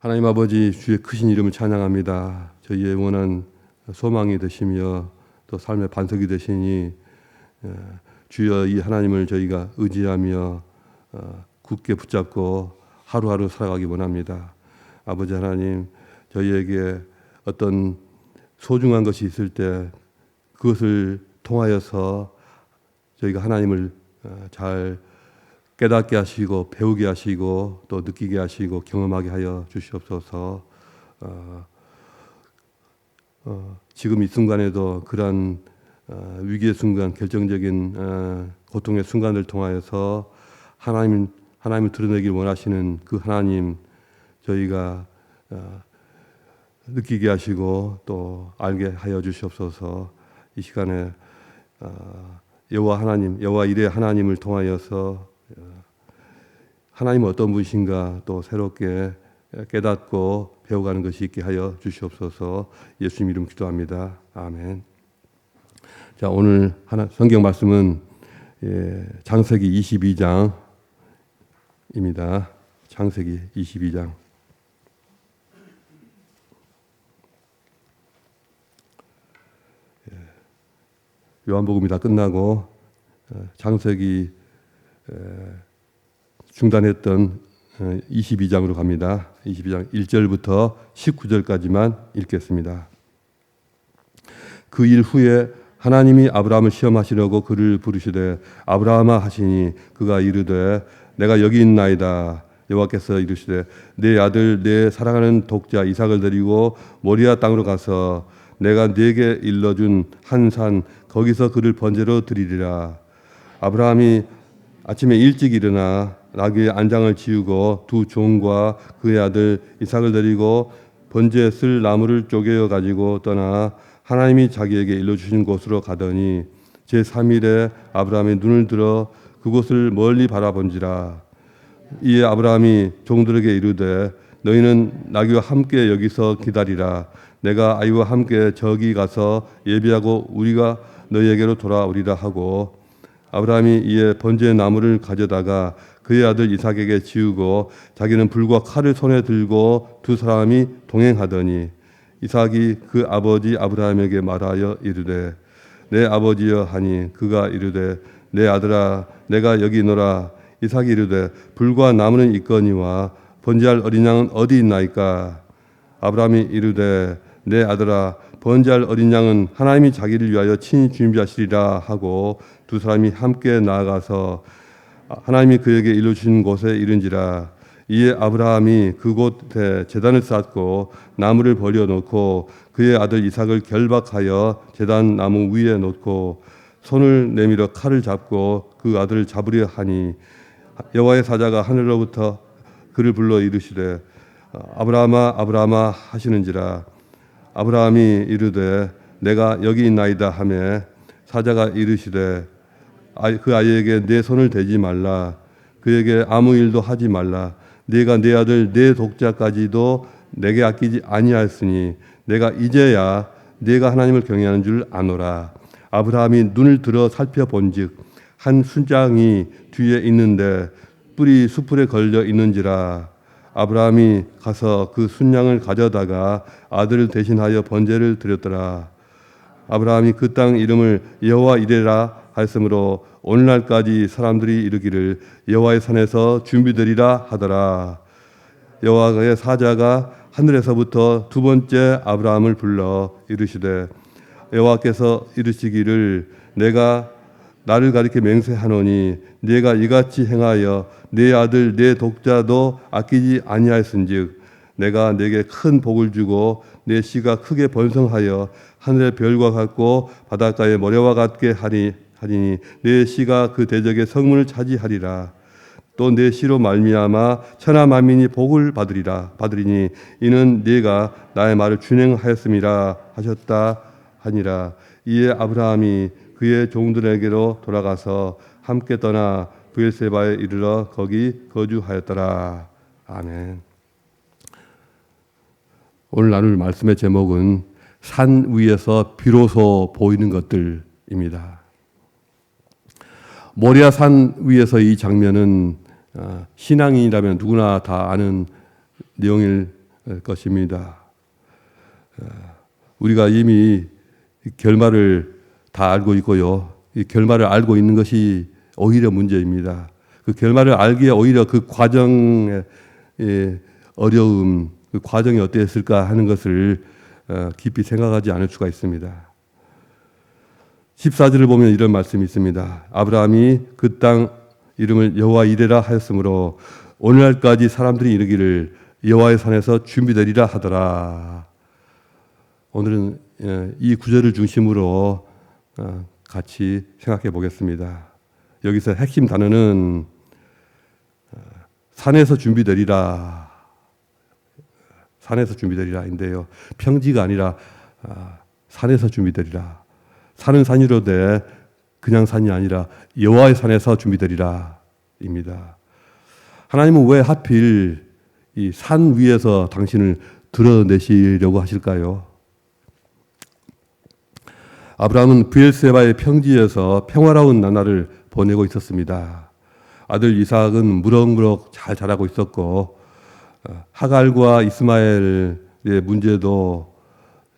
하나님 아버지, 주의 크신 이름을 찬양합니다. 저희의 원한 소망이 되시며 또 삶의 반석이 되시니 주여, 이 하나님을 저희가 의지하며 굳게 붙잡고 하루하루 살아가기 원합니다. 아버지 하나님, 저희에게 어떤 소중한 것이 있을 때 그것을 통하여서 저희가 하나님을 잘 깨닫게 하시고 배우게 하시고 또 느끼게 하시고 경험하게 하여 주시옵소서. 지금 이 순간에도 그러한 위기의 순간, 결정적인 고통의 순간을 통하여서 하나님을 드러내길 원하시는 그 하나님, 저희가 느끼게 하시고 또 알게 하여 주시옵소서. 이 시간에 여호와 하나님, 여호와 이레 하나님을 통하여서 하나님은 어떤 분이신가 또 새롭게 깨닫고 배워가는 것이 있게 하여 주시옵소서. 예수님 이름 기도합니다. 아멘. 자, 오늘 성경 말씀은 창세기 22장입니다. 창세기 22장. 요한복음이 다 끝나고 창세기 중단했던 22장으로 갑니다. 22장 1절부터 19절까지만 읽겠습니다. 그 일 후에 하나님이 아브라함을 시험하시려고 그를 부르시되 아브라함아 하시니 그가 이르되 내가 여기 있나이다. 여호와께서 이르시되 내 아들 내 사랑하는 독자 이삭을 데리고 모리아 땅으로 가서 내가 네게 일러준 한 산 거기서 그를 번제로 드리리라. 아브라함이 아침에 일찍 일어나 나귀의 안장을 지우고 두 종과 그의 아들 이삭을 데리고 번제에 쓸 나무를 쪼개어 가지고 떠나 하나님이 자기에게 일러주신 곳으로 가더니 제3일에 아브라함이 눈을 들어 그곳을 멀리 바라본지라. 이에 아브라함이 종들에게 이르되 너희는 나귀와 함께 여기서 기다리라. 내가 아이와 함께 저기 가서 예비하고 우리가 너희에게로 돌아오리라 하고 아브라함이 이에 번제의 나무를 가져다가 그의 아들 이삭에게 지우고 자기는 불과 칼을 손에 들고 두 사람이 동행하더니 이삭이 그 아버지 아브라함에게 말하여 이르되 내 아버지여 하니 그가 이르되 내 아들아 내가 여기 있노라. 이삭이 이르되 불과 나무는 있거니와 번제할 어린 양은 어디 있나이까. 아브라함이 이르되 내 아들아 번제할 어린 양은 하나님이 자기를 위하여 친히 준비하시리라 하고 두 사람이 함께 나아가서 하나님이 그에게 일러주신 곳에 이른지라. 이에 아브라함이 그곳에 제단을 쌓고 나무를 버려놓고 그의 아들 이삭을 결박하여 제단 나무 위에 놓고 손을 내밀어 칼을 잡고 그 아들을 잡으려 하니 여호와의 사자가 하늘로부터 그를 불러 이르시되 아브라함아 아브라함아 하시는지라. 아브라함이 이르되 내가 여기 있나이다 하매 사자가 이르시되 그 아이에게 내 손을 대지 말라. 그에게 아무 일도 하지 말라. 네가 내 아들 내 독자까지도 내게 아끼지 아니하였으니 내가 이제야 네가 하나님을 경외하는 줄 아노라. 아브라함이 눈을 들어 살펴본즉 한 순장이 뒤에 있는데 뿔이 수풀에 걸려 있는지라. 아브라함이 가서 그 순양을 가져다가 아들을 대신하여 번제를 드렸더라. 아브라함이 그 땅 이름을 여호와 이레라 하였으므로 오늘날까지 사람들이 이르기를 여호와의 산에서 준비되리라 하더라. 여호와의 사자가 하늘에서부터 두 번째 아브라함을 불러 이르시되 여호와께서 이르시기를 내가 나를 가리켜 맹세하노니 네가 이같이 행하여 네 아들 네 독자도 아끼지 아니하였은즉 내가 네게 큰 복을 주고 네 씨가 크게 번성하여 하늘의 별과 같고 바닷가의 모래와 같게 하리니 네 씨가 그 대적의 성문을 차지하리라. 또 네 씨로 말미암아 천하 만민이 복을 받으리니 이는 네가 나의 말을 준행하였음이라 하셨다 하니라. 이에 아브라함이 그의 종들에게로 돌아가서 함께 떠나 브엘세바에 이르러 거기 거주하였더라. 아멘. 오늘 나눌 말씀의 제목은 산 위에서 비로소 보이는 것들입니다. 모리아 산 위에서 이 장면은 신앙인이라면 누구나 다 아는 내용일 것입니다. 우리가 이미 결말을 다 알고 있고요. 이 결말을 알고 있는 것이 오히려 문제입니다. 그 결말을 알기에 오히려 그 과정의 어려움, 그 과정이 어땠을까 하는 것을 깊이 생각하지 않을 수가 있습니다. 14절을 보면 이런 말씀이 있습니다. 아브라함이 그 땅 이름을 여호와 이레라 하였으므로 오늘날까지 사람들이 이르기를 여호와의 산에서 준비되리라 하더라. 오늘은 이 구절을 중심으로 같이 생각해 보겠습니다. 여기서 핵심 단어는 산에서 준비되리라. 산에서 준비되리라인데요. 평지가 아니라 산에서 준비되리라. 산은 산이로되 그냥 산이 아니라 여호와의 산에서 준비되리라입니다. 하나님은 왜 하필 이 산 위에서 당신을 드러내시려고 하실까요? 아브라함은 브엘세바의 평지에서 평화로운 나날을 보내고 있었습니다. 아들 이삭은 무럭무럭 잘 자라고 있었고 하갈과 이스마엘의 문제도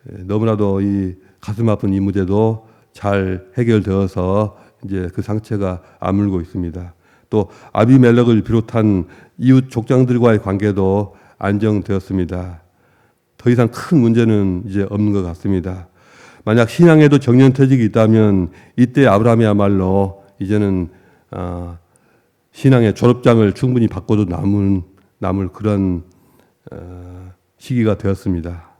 너무나도 이 가슴 아픈 이 문제도 잘 해결되어서 이제 그 상처가 아물고 있습니다. 또 아비멜렉을 비롯한 이웃 족장들과의 관계도 안정되었습니다. 더 이상 큰 문제는 이제 없는 것 같습니다. 만약 신앙에도 정년퇴직이 있다면 이때 아브라함이야말로 이제는 신앙의 졸업장을 충분히 받고도 남을 그런 시기가 되었습니다.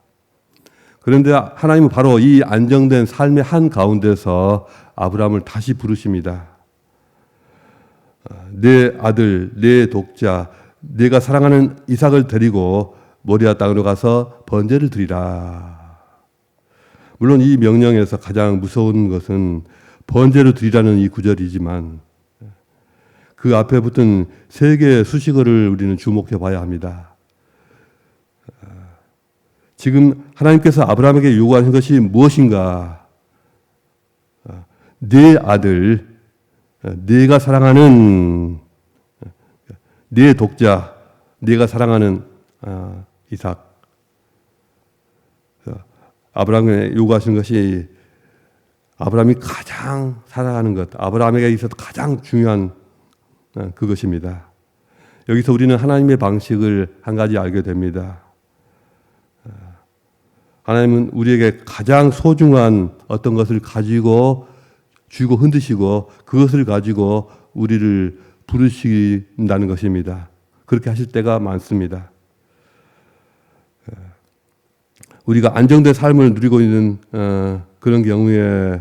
그런데 하나님은 바로 이 안정된 삶의 한 가운데서 아브라함을 다시 부르십니다. 내 아들, 내 독자, 내가 사랑하는 이삭을 데리고 모리아 땅으로 가서 번제를 드리라. 물론 이 명령에서 가장 무서운 것은 번제를 드리라는 이 구절이지만 그 앞에 붙은 세 개의 수식어를 우리는 주목해 봐야 합니다. 지금 하나님께서 아브라함에게 요구하는 것이 무엇인가? 내 아들, 내가 사랑하는 내 독자, 내가 사랑하는 이삭. 아브라함에게 요구하시는 것이 아브라함이 가장 사랑하는 것, 아브라함에게 있어서 가장 중요한 그것입니다. 여기서 우리는 하나님의 방식을 한 가지 알게 됩니다. 하나님은 우리에게 가장 소중한 어떤 것을 가지고 쥐고 흔드시고 그것을 가지고 우리를 부르신다는 것입니다. 그렇게 하실 때가 많습니다. 우리가 안정된 삶을 누리고 있는 그런 경우에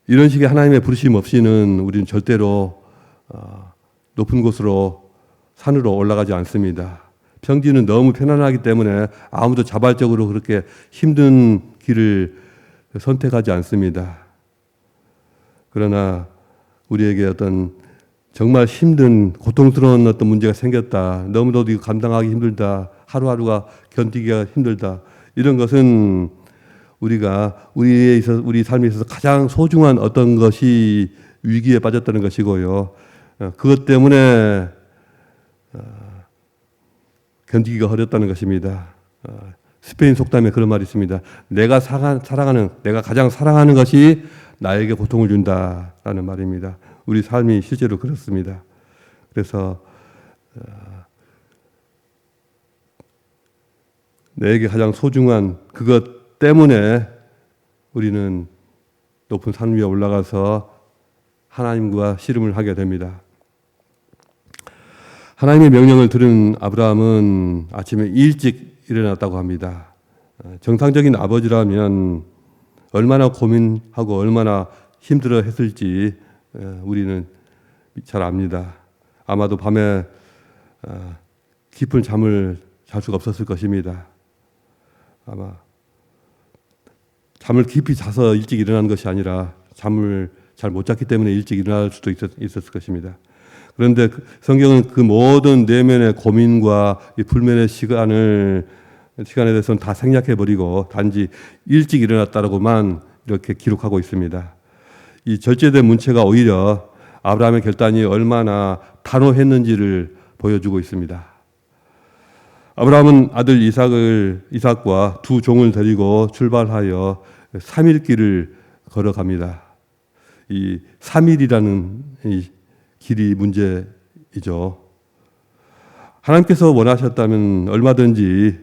이런 식의 하나님의 부르심 없이는 우리는 절대로 높은 곳으로 산으로 올라가지 않습니다. 평지는 너무 편안하기 때문에 아무도 자발적으로 그렇게 힘든 길을 선택하지 않습니다. 그러나 우리에게 어떤 정말 힘든 고통스러운 어떤 문제가 생겼다. 너무나도 이거 감당하기 힘들다. 하루하루가 견디기가 힘들다. 이런 것은 우리가 우리 삶에 있어서 가장 소중한 어떤 것이 위기에 빠졌다는 것이고요. 그것 때문에 견디기가 어렵다는 것입니다. 스페인 속담에 그런 말이 있습니다. 내가 가장 사랑하는 것이 나에게 고통을 준다라는 말입니다. 우리 삶이 실제로 그렇습니다. 그래서 내게 가장 소중한 그것 때문에 우리는 높은 산 위에 올라가서 하나님과 씨름을 하게 됩니다. 하나님의 명령을 들은 아브라함은 아침에 일찍 일어났다고 합니다. 정상적인 아버지라면 얼마나 고민하고 얼마나 힘들어 했을지 우리는 잘 압니다. 아마도 밤에 깊은 잠을 잘 수가 없었을 것입니다. 아마 잠을 깊이 자서 일찍 일어난 것이 아니라 잠을 잘 못 잤기 때문에 일찍 일어날 수도 있었을 것입니다. 그런데 성경은 그 모든 내면의 고민과 이 불면의 시간에 대해서는 다 생략해버리고 단지 일찍 일어났다라고만 이렇게 기록하고 있습니다. 이 절제된 문체가 오히려 아브라함의 결단이 얼마나 단호했는지를 보여주고 있습니다. 아브라함은 아들 이삭과 두 종을 데리고 출발하여 3일 길을 걸어갑니다. 이 3일이라는 이 길이 문제이죠. 하나님께서 원하셨다면 얼마든지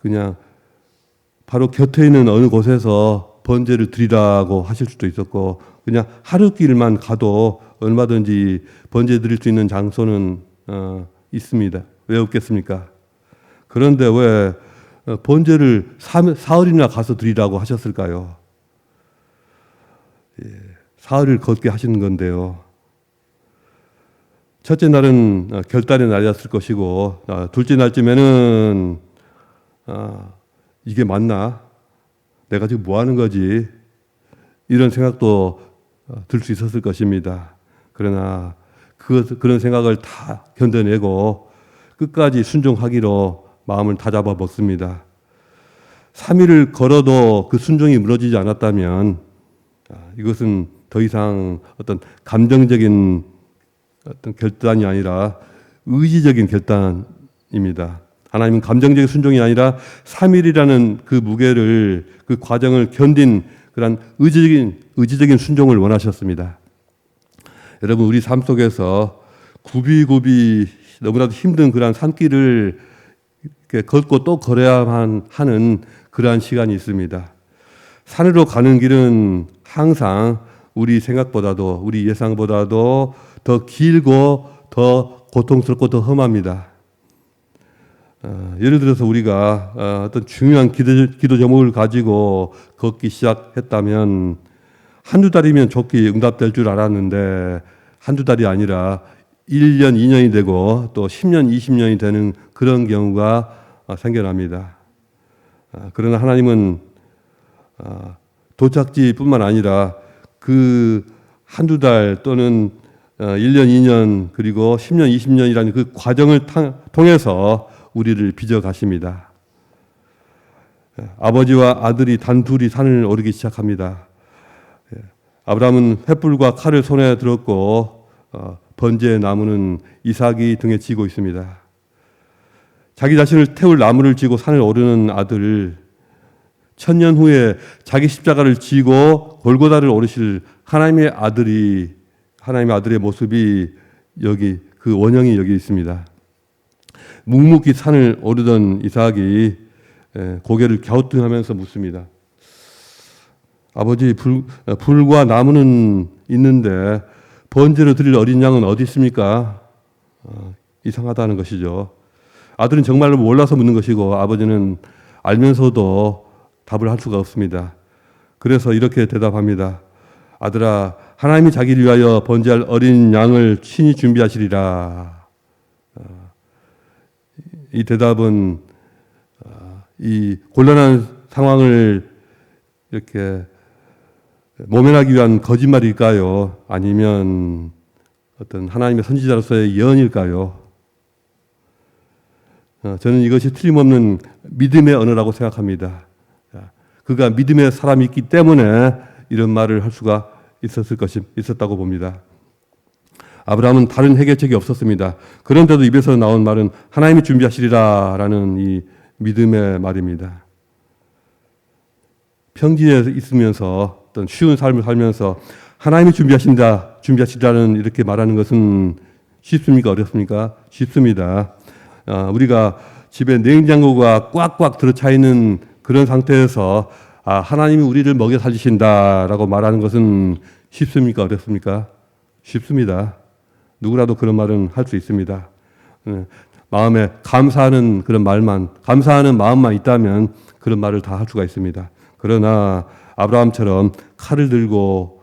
그냥 바로 곁에 있는 어느 곳에서 번제를 드리라고 하실 수도 있었고, 그냥 하루 길만 가도 얼마든지 번제 드릴 수 있는 장소는 있습니다. 왜 없겠습니까? 그런데 왜 번제를 사흘이나 가서 드리라고 하셨을까요? 사흘을 걷게 하시는 건데요. 첫째 날은 결단의 날이었을 것이고, 둘째 날쯤에는 이게 맞나? 내가 지금 뭐 하는 거지? 이런 생각도 들 수 있었을 것입니다. 그러나 그런 생각을 다 견뎌내고 끝까지 순종하기로 마음을 다잡아 먹습니다. 3일을 걸어도 그 순종이 무너지지 않았다면 이것은 더 이상 어떤 감정적인 어떤 결단이 아니라 의지적인 결단입니다. 하나님은 감정적인 순종이 아니라 3일이라는 그 무게를, 그 과정을 견딘 그런 의지적인 순종을 원하셨습니다. 여러분, 우리 삶 속에서 굽이굽이 너무나도 힘든 그러한 산길을 이렇게 걷고 또 걸어야만 하는 그러한 시간이 있습니다. 산으로 가는 길은 항상 우리 생각보다도, 우리 예상보다도 더 길고 더 고통스럽고 더 험합니다. 예를 들어서 우리가 어떤 중요한 기도 제목을 가지고 걷기 시작했다면 한두 달이면 좋게 응답될 줄 알았는데 한두 달이 아니라 1년, 2년이 되고 또 10년, 20년이 되는 그런 경우가 생겨납니다. 그러나 하나님은 도착지뿐만 아니라 그 한두 달 또는 1년, 2년 그리고 10년, 20년이라는 그 과정을 통해서 우리를 빚어 가십니다. 아버지와 아들이 단둘이 산을 오르기 시작합니다. 아브라함은 횃불과 칼을 손에 들었고 번제의 나무는 이삭이 등에 지고 있습니다. 자기 자신을 태울 나무를 지고 산을 오르는 아들, 1000년 후에 자기 십자가를 지고 골고다를 오르실 하나님의 아들의 모습이 여기, 그 원형이 여기 있습니다. 묵묵히 산을 오르던 이삭이 고개를 갸우뚱하면서 묻습니다. 아버지, 불과 나무는 있는데 번제로 드릴 어린 양은 어디 있습니까? 이상하다는 것이죠. 아들은 정말로 몰라서 묻는 것이고 아버지는 알면서도 답을 할 수가 없습니다. 그래서 이렇게 대답합니다. 아들아, 하나님이 자기를 위하여 번제할 어린 양을 친히 준비하시리라. 이 대답은 이 곤란한 상황을 이렇게 모면하기 위한 거짓말일까요? 아니면 어떤 하나님의 선지자로서의 예언일까요? 저는 이것이 틀림없는 믿음의 언어라고 생각합니다. 그가 믿음의 사람이 있기 때문에 이런 말을 할 수가 있었다고 봅니다. 아브라함은 다른 해결책이 없었습니다. 그런데도 입에서 나온 말은 하나님이 준비하시리라라는 이 믿음의 말입니다. 평지에 있으면서 어떤 쉬운 삶을 살면서 하나님이 준비하시리라는 이렇게 말하는 것은 쉽습니까? 어렵습니까? 쉽습니다. 우리가 집에 냉장고가 꽉꽉 들어차 있는 그런 상태에서 하나님이 우리를 먹여 살리신다라고 말하는 것은 쉽습니까? 어렵습니까? 쉽습니다. 누구라도 그런 말은 할 수 있습니다. 마음에 감사하는 마음만 있다면 그런 말을 다 할 수가 있습니다. 그러나 아브라함처럼 칼을 들고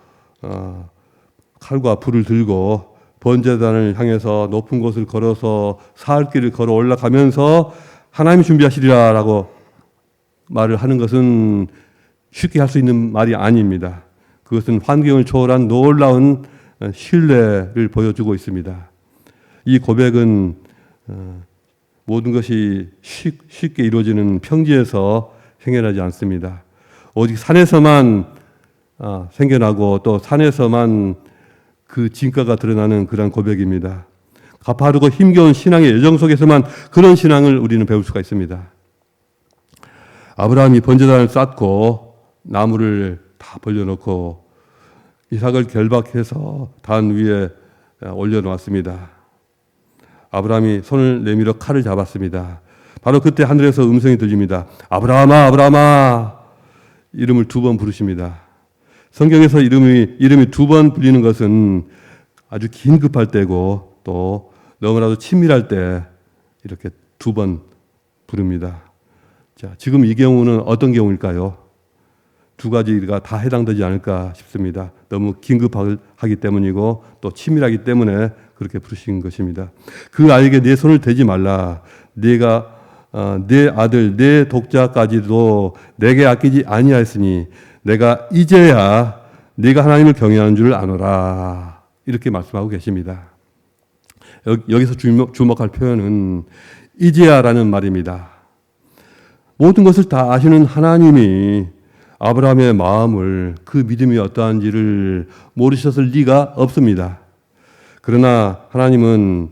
칼과 불을 들고 번제단을 향해서 높은 곳을 걸어서 사흘길을 걸어 올라가면서 하나님이 준비하시리라라고 말을 하는 것은 쉽게 할 수 있는 말이 아닙니다. 그것은 환경을 초월한 놀라운 신뢰를 보여주고 있습니다. 이 고백은 모든 것이 쉽게 이루어지는 평지에서 생겨나지 않습니다. 오직 산에서만 생겨나고 또 산에서만 그 진가가 드러나는 그런 고백입니다. 가파르고 힘겨운 신앙의 여정 속에서만 그런 신앙을 우리는 배울 수가 있습니다. 아브라함이 번제단을 쌓고 나무를 다 벌려놓고 이삭을 결박해서 단 위에 올려놓았습니다. 아브라함이 손을 내밀어 칼을 잡았습니다. 바로 그때 하늘에서 음성이 들립니다. 아브라함아, 아브라함아. 이름을 2번 부르십니다. 성경에서 이름이 2번 불리는 것은 아주 긴급할 때고 또 너무나도 친밀할 때 이렇게 2번 부릅니다. 자, 지금 이 경우는 어떤 경우일까요? 2가지가 다 해당되지 않을까 싶습니다. 너무 긴급하기 때문이고 또 치밀하기 때문에 그렇게 부르신 것입니다. 그 아이에게 내 손을 대지 말라. 네가 내 아들 내 독자까지도 내게 아끼지 아니하였으니 내가 이제야 네가 하나님을 경외하는 줄 아노라. 이렇게 말씀하고 계십니다. 여기서 주목할 표현은 이제야라는 말입니다. 모든 것을 다 아시는 하나님이 아브라함의 마음을, 그 믿음이 어떠한지를 모르셨을 리가 없습니다. 그러나 하나님은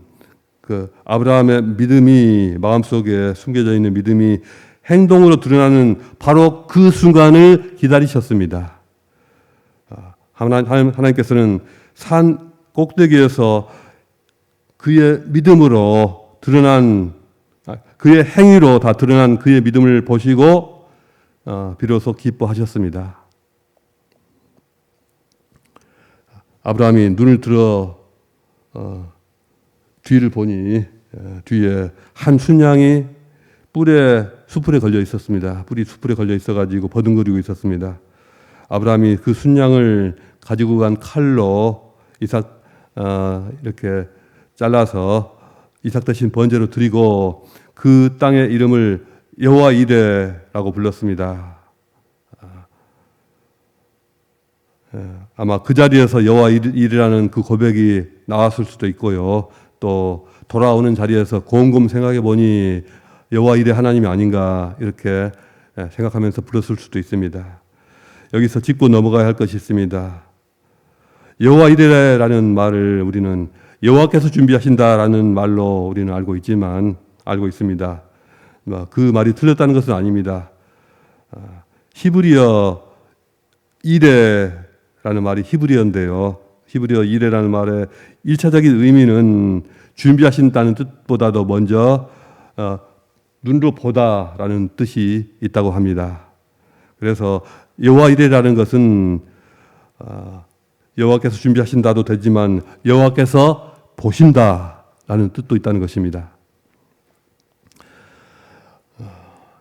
그 아브라함의 믿음이, 마음속에 숨겨져 있는 믿음이 행동으로 드러나는 바로 그 순간을 기다리셨습니다. 하나님께서는 산 꼭대기에서 그의 믿음으로 드러난, 그의 행위로 다 드러난 그의 믿음을 보시고 비로소 기뻐하셨습니다. 아브라함이 눈을 들어 뒤를 보니 뒤에 한 순양이 수풀에 걸려 있었습니다. 뿔이 수풀에 걸려 있어가지고 버둥거리고 있었습니다. 아브라함이 그 순양을 가지고 간 칼로 이삭 이렇게 잘라서 이삭 대신 번제로 드리고 그 땅의 이름을 여호와 이레라고 불렀습니다. 아마 그 자리에서 여호와 이레라는 그 고백이 나왔을 수도 있고요. 또 돌아오는 자리에서 곰곰 생각해 보니 여호와 이레 하나님이 아닌가 이렇게 생각하면서 불렀을 수도 있습니다. 여기서 짚고 넘어가야 할 것이 있습니다. 여호와 이레라는 말을 우리는 여호와께서 준비하신다라는 말로 우리는 알고 있습니다. 그 말이 틀렸다는 것은 아닙니다. 히브리어 이레라는 말이 히브리어인데요. 히브리어 이레라는 말의 1차적인 의미는 준비하신다는 뜻보다도 먼저 눈으로 보다라는 뜻이 있다고 합니다. 그래서 여호와 이레라는 것은 여호와께서 준비하신다도 되지만 여호와께서 보신다라는 뜻도 있다는 것입니다.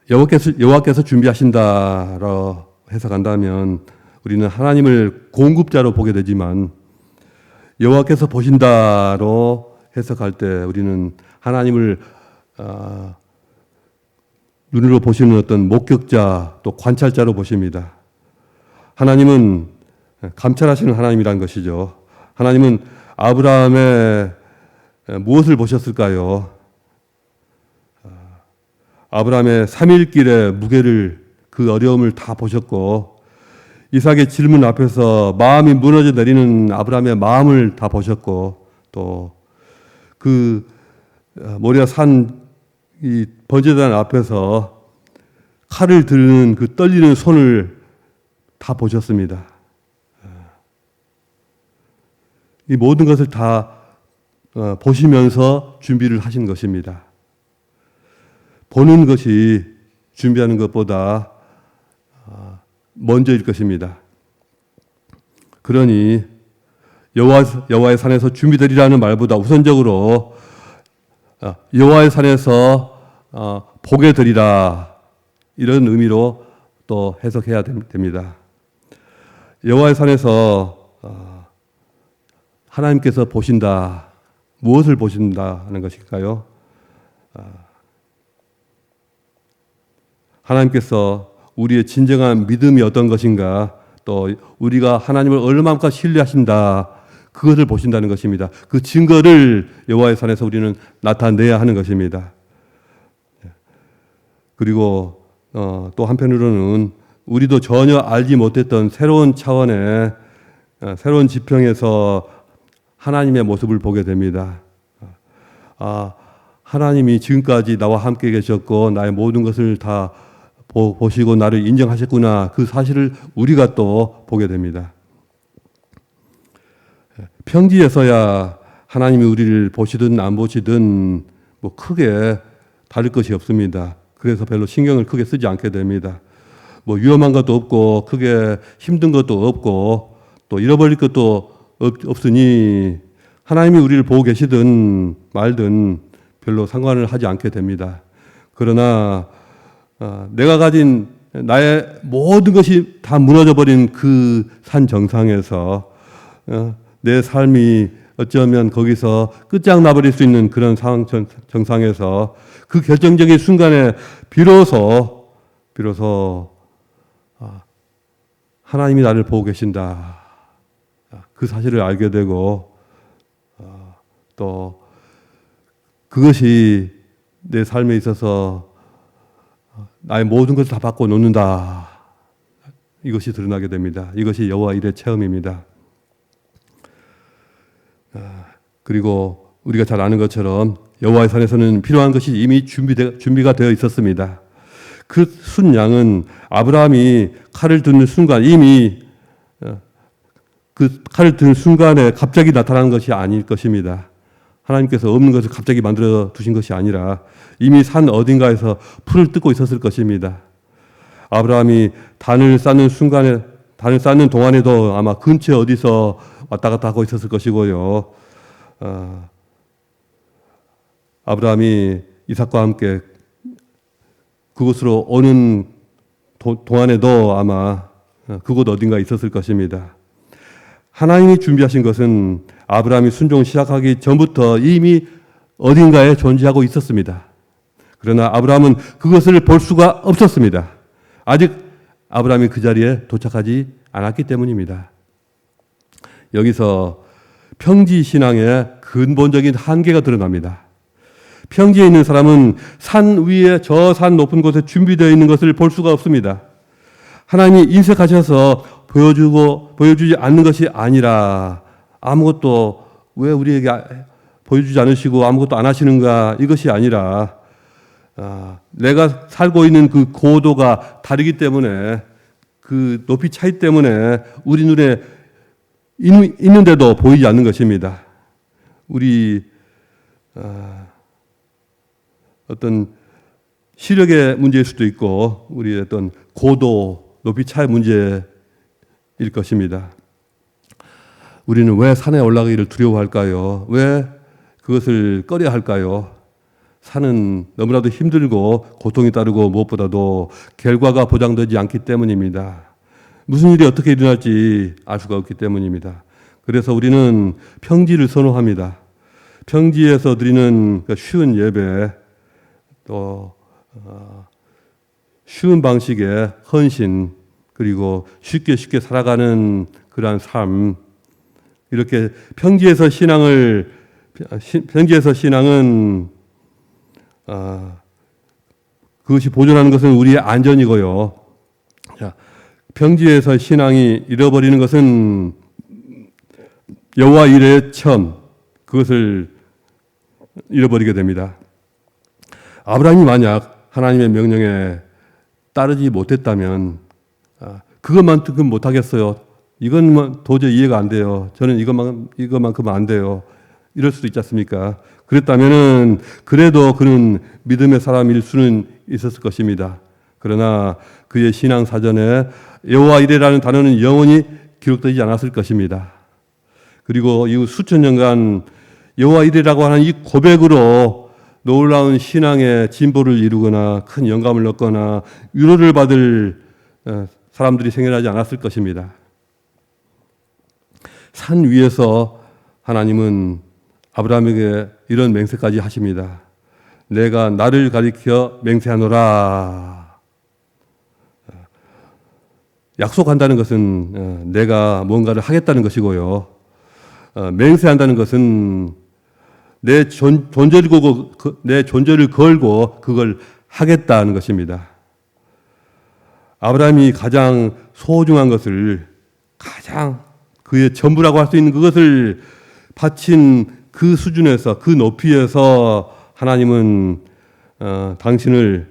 여호와께서 준비하신다로 해석한다면 우리는 하나님을 공급자로 보게 되지만 여호와께서 보신다로 해석할 때 우리는 하나님을 눈으로 보시는 어떤 목격자 또 관찰자로 보십니다. 하나님은 감찰하시는 하나님이란 것이죠. 하나님은 아브라함의 무엇을 보셨을까요? 아브라함의 3일길의 무게를, 그 어려움을 다 보셨고 이삭의 질문 앞에서 마음이 무너져 내리는 아브라함의 마음을 다 보셨고 또 그 모리아 산 이 번제단 앞에서 칼을 드는 그 떨리는 손을 다 보셨습니다. 이 모든 것을 다 보시면서 준비를 하신 것입니다. 보는 것이 준비하는 것보다 먼저일 것입니다. 그러니 여호와의 산에서 준비되리라는 말보다 우선적으로 여호와의 산에서 보게 되리라 이런 의미로 또 해석해야 됩니다. 여호와의 산에서 하나님께서 보신다. 무엇을 보신다 하는 것일까요? 하나님께서 우리의 진정한 믿음이 어떤 것인가, 또 우리가 하나님을 얼마만큼 신뢰하신다, 그것을 보신다는 것입니다. 그 증거를 여호와의 산에서 우리는 나타내야 하는 것입니다. 그리고 또 한편으로는 우리도 전혀 알지 못했던 새로운 차원의 새로운 지평에서 하나님의 모습을 보게 됩니다. 하나님이 지금까지 나와 함께 계셨고 나의 모든 것을 다 보시고 나를 인정하셨구나. 그 사실을 우리가 또 보게 됩니다. 평지에서야 하나님이 우리를 보시든 안 보시든 뭐 크게 다를 것이 없습니다. 그래서 별로 신경을 크게 쓰지 않게 됩니다. 뭐 위험한 것도 없고 크게 힘든 것도 없고 또 잃어버릴 것도 없으니 하나님이 우리를 보고 계시든 말든 별로 상관을 하지 않게 됩니다. 그러나 내가 가진 나의 모든 것이 다 무너져버린 그 산 정상에서 내 삶이 어쩌면 거기서 끝장나버릴 수 있는 그런 상황 정상에서 그 결정적인 순간에 비로소 하나님이 나를 보고 계신다. 그 사실을 알게 되고 또 그것이 내 삶에 있어서 나의 모든 것을 다 바꿔 놓는다. 이것이 드러나게 됩니다. 이것이 여호와 일의 체험입니다. 그리고 우리가 잘 아는 것처럼 여호와의 산에서는 필요한 것이 이미 준비가 되어 있었습니다. 그 순양은 아브라함이 칼을 드는 순간 이미 그 칼을 드는 순간에 갑자기 나타나는 것이 아닐 것입니다. 하나님께서 없는 것을 갑자기 만들어 두신 것이 아니라 이미 산 어딘가에서 풀을 뜯고 있었을 것입니다. 아브라함이 단을 쌓는 동안에도 아마 근처에 어디서 왔다 갔다 하고 있었을 것이고요. 아브라함이 이삭과 함께 그곳으로 오는 동안에도 아마 그곳 어딘가 있었을 것입니다. 하나님이 준비하신 것은 아브라함이 순종을 시작하기 전부터 이미 어딘가에 존재하고 있었습니다. 그러나 아브라함은 그것을 볼 수가 없었습니다. 아직 아브라함이 그 자리에 도착하지 않았기 때문입니다. 여기서 평지 신앙의 근본적인 한계가 드러납니다. 평지에 있는 사람은 산 위에 저 산 높은 곳에 준비되어 있는 것을 볼 수가 없습니다. 하나님이 인색하셔서 보여주지 않는 것이 아니라 아무것도 왜 우리에게 보여주지 않으시고 아무것도 안 하시는가 이것이 아니라 내가 살고 있는 그 고도가 다르기 때문에 그 높이 차이 때문에 우리 눈에 있는데도 보이지 않는 것입니다. 우리 어떤 시력의 문제일 수도 있고 우리의 어떤 고도, 높이 차이 문제일 것입니다. 우리는 왜 산에 올라가기를 두려워할까요? 왜 그것을 꺼려 할까요? 산은 너무나도 힘들고 고통이 따르고 무엇보다도 결과가 보장되지 않기 때문입니다. 무슨 일이 어떻게 일어날지 알 수가 없기 때문입니다. 그래서 우리는 평지를 선호합니다. 평지에서 드리는 쉬운 예배, 또 쉬운 방식의 헌신, 그리고 쉽게 살아가는 그러한 삶, 이렇게 평지에서 신앙은 그것이 보존하는 것은 우리의 안전이고요. 평지에서 신앙이 잃어버리는 것은 여호와 일의 처음, 그것을 잃어버리게 됩니다. 아브라함이 만약 하나님의 명령에 따르지 못했다면 그것만큼 못하겠어요. 이건 도저히 이해가 안 돼요. 저는 이것만큼은 안 돼요. 이럴 수도 있지 않습니까? 그랬다면은 그래도 그는 믿음의 사람일 수는 있었을 것입니다. 그러나 그의 신앙 사전에 여호와 이레라는 단어는 영원히 기록되지 않았을 것입니다. 그리고 이후 수천 년간 여호와 이레라고 하는 이 고백으로 놀라운 신앙의 진보를 이루거나 큰 영감을 얻거나 위로를 받을 사람들이 생겨나지 않았을 것입니다. 산 위에서 하나님은 아브라함에게 이런 맹세까지 하십니다. 내가 나를 가리켜 맹세하노라. 약속한다는 것은 내가 뭔가를 하겠다는 것이고요. 맹세한다는 것은 내 존재를 걸고 그걸 하겠다는 것입니다. 아브라함이 가장 소중한 것을, 가장 그의 전부라고 할 수 있는 그것을 바친 그 수준에서, 그 높이에서 하나님은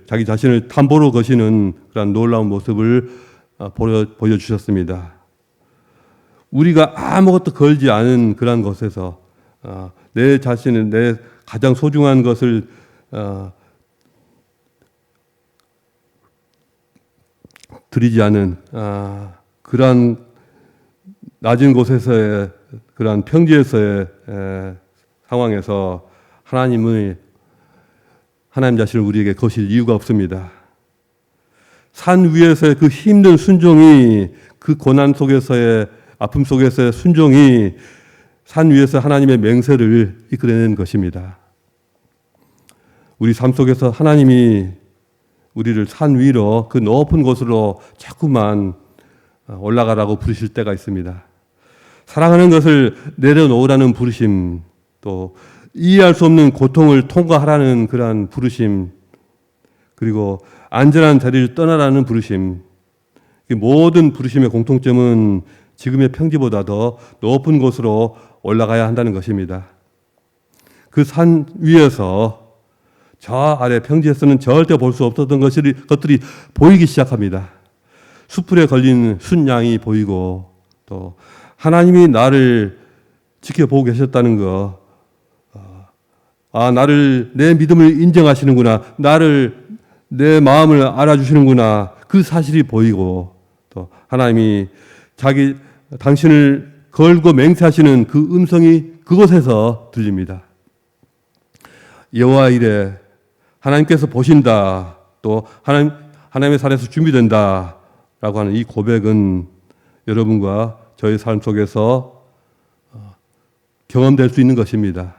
자기 자신을 담보로 거시는 그런 놀라운 모습을 보여주셨습니다. 우리가 아무것도 걸지 않은 그런 것에서 내 자신을, 내 가장 소중한 것을 드리지 않은 그러한 낮은 곳에서의 그러한 평지에서의 상황에서 하나님 자신을 우리에게 거실 이유가 없습니다. 산 위에서의 그 힘든 순종이, 그 고난 속에서의 아픔 속에서의 순종이 산 위에서 하나님의 맹세를 이끌어내는 것입니다. 우리 삶 속에서 하나님이 우리를 산 위로, 그 높은 곳으로 자꾸만 올라가라고 부르실 때가 있습니다. 사랑하는 것을 내려놓으라는 부르심, 또 이해할 수 없는 고통을 통과하라는 그러한 부르심, 그리고 안전한 자리를 떠나라는 부르심. 모든 부르심의 공통점은 지금의 평지보다 더 높은 곳으로 올라가야 한다는 것입니다. 그 산 위에서 저 아래 평지에서는 절대 볼 수 없었던 것들이 보이기 시작합니다. 수풀에 걸린 순양이 보이고, 또 하나님이 나를 지켜보고 계셨다는 거, 나를, 내 믿음을 인정하시는구나, 내 마음을 알아주시는구나, 그 사실이 보이고, 또 하나님이 당신을 걸고 맹세하시는 그 음성이 그곳에서 들립니다. 여호와 이래, 하나님께서 보신다, 또 하나님의 살에서 준비된다 라고 하는 이 고백은 여러분과 저의 삶 속에서 경험될 수 있는 것입니다.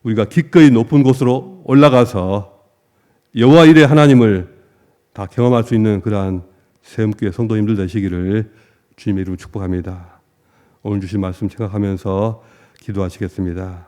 우리가 기꺼이 높은 곳으로 올라가서 여호와 이래 하나님을 다 경험할 수 있는 그러한 세움교회 성도님들 되시기를 주님의 이름으로 축복합니다. 오늘 주신 말씀 생각하면서 기도하시겠습니다.